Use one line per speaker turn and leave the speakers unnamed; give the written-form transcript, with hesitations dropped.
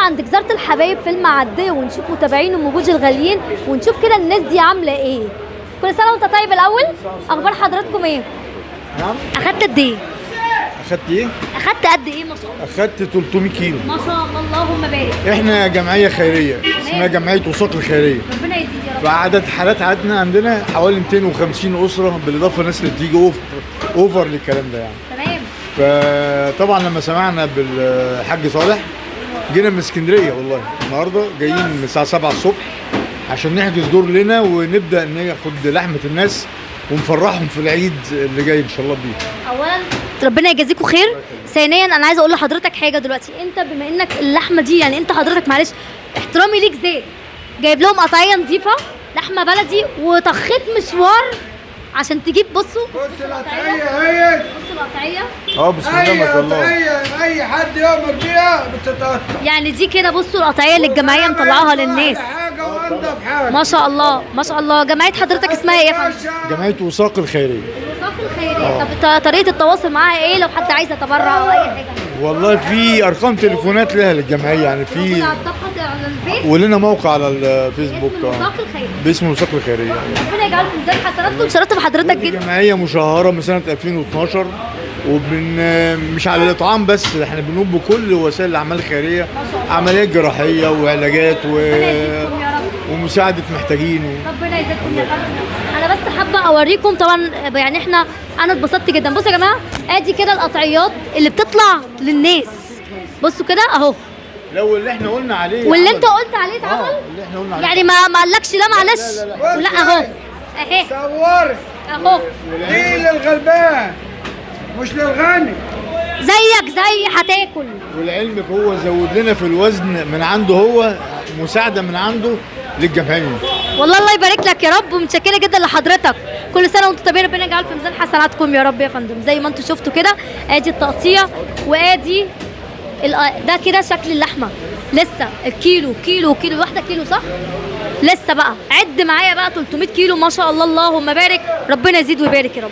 عند جزيرة الحبايب في المعدية ونشوف متابعين ام بوجي الغاليين ونشوف كده الناس دي عاملة ايه. كل سنة وانت طيب. الاول اخبار حضراتكم ايه؟
نعم.
اخدت قد ايه؟
اخدت ايه؟
اخدت قد ايه ما شاء الله؟
اخدت 300 كيلو.
ما شاء الله اللهم بارك.
احنا جمعيه خيريه اسمها جمعيه وثاق الخيريه.
ربنا يزيد يا رب.
فعدد حالات عندنا حوالي 250 اسره بالاضافه للناس اللي بتيجي اوفر للكلام ده يعني.
تمام.
فطبعا لما سمعنا بالحاج صالح جينا من اسكندريه والله النهارده جايين من الساعه 7 الصبح عشان نحجز دور لنا ونبدا ناخد لحمه الناس ونفرحهم في العيد اللي جاي ان شاء الله بيه.
اولا ربنا يجازيكم خير. ثانيا انا عايزه اقول لحضرتك حاجه دلوقتي، انت بما انك اللحمه دي يعني انت حضرتك معلش احترامي ليك زيت جايب لهم قطعيه نظيفه لحمه بلدي وطخيت مشوار عشان تجيب. بصوا
بص القطعية اهي.
بصوا القطعيه
بسم الله ما شاء الله.
قطعية اي حد يؤمر بيها بتتقطع.
يعني دي كده. بصوا القطعيه اللي الجمعيه مطلعوها للناس.
حاجة وانضف حاجة.
ما شاء الله ما شاء الله. جمعيه حضرتك اسمها ايه يا فندم؟
جمعيه وثاق الخيريه.
الوثاق الخيريه. طب طريقه التواصل معاها ايه لو حد عايز يتبرع او اي حاجه؟
والله في ارقام تليفونات لها للجمعيه يعني
موجودة
في
على الصفحه على الفيس.
ولنا موقع على الفيسبوك
اسمه وثاق الخيريه.
باسم وثاق الخيريه.
ربنا يجعله في ميزان حسناتكم. شرفت بحضرتك جدا.
جمعيه مشهره من سنه 2012 مش على الاطعام بس، احنا بنقوم بكل وسائل الاعمال الخيريه، عمليات جراحيه وعلاجات
ربنا يزيدكم يا رب.
ومساعده محتاجين
ربنا يزيدكم يا فندم. انا بس حابه اوريكم طبعا يعني انا اتبسطت جدا. بصوا يا جماعه ادي كده القطعيات اللي بتطلع للناس. بصوا كده اهو.
لو اللي احنا قلنا عليه
واللي انت قلت عليه اتعمل.
اللي احنا قلنا عليه
يعني ما قالكش لا معلش. ولا اهو اهي
صورت.
اهو.
دي للغلبان مش للغني.
زيك هتاكل.
ولعلمك هو زود لنا في الوزن من عنده، هو مساعده من عنده للجمعيه.
والله الله يبارك لك يا رب ومتشكره جدا لحضرتك. كل سنه وانتم طيبين. ربنا يجعل في ميزان حسناتكم يا رب يا فندم. زي ما انتم شفتوا كده ادي التقطيع وادي ده كده شكل اللحمه. لسه الكيلو كيلو واحده كيلو صح؟ لسه بقى عد معايا بقى 300 كيلو ما شاء الله اللهم بارك. ربنا يزيد ويبارك يا رب.